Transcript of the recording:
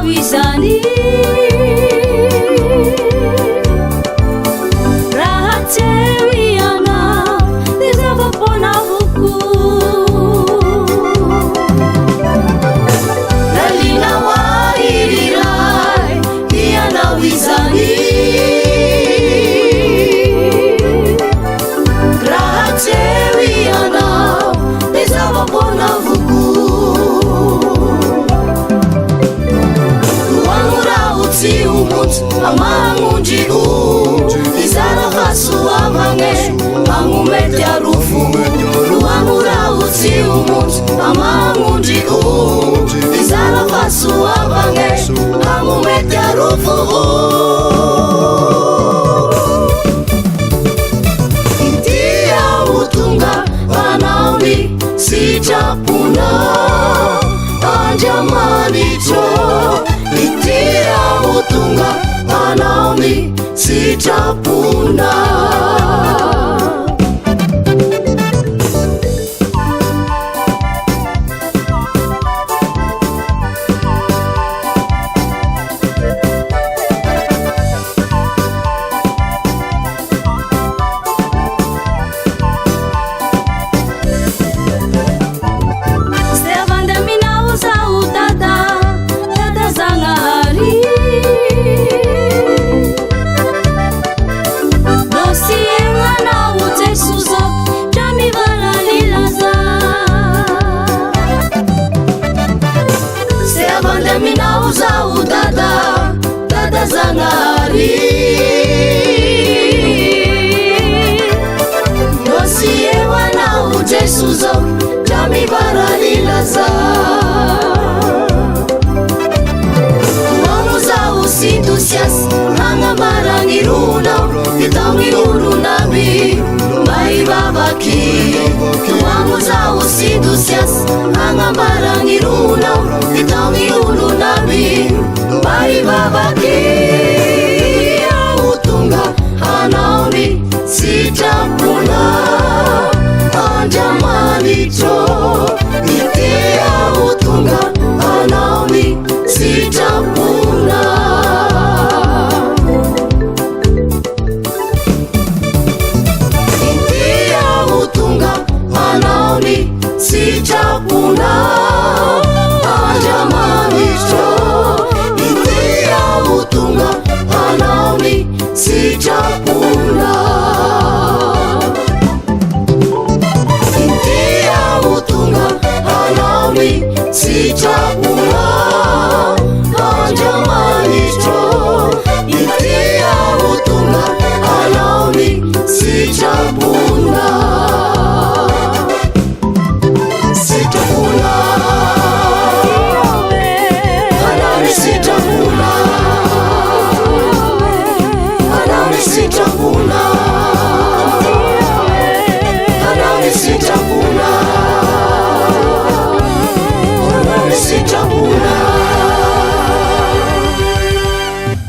wizany raha tsewiana dezavapona vuku lalina wairirai diana wizany raha tsewiana dezavapona vuku amangunjiu izara hasu amange angumete arufu luangura usiumut amangunjiu izara hasu amange angumete arufu intia utunga anauli sijapuna anjamanicho intia utunga anaoni sijapuna dada zangari nosiewa na ujesuzo jami baralilaza wamuza usitusias hanga marangiruna itangirulunabi mai babaki wamuza usitusias hanga marangiruna itangirulunabi mai babaki utunga anaoni sijapuna anjamanicho itia utunga anaoni sijapuna itia utunga anaoni sijapuna anjamanicho utunga anaoni sijapuna intia utunga anaoni sijapuna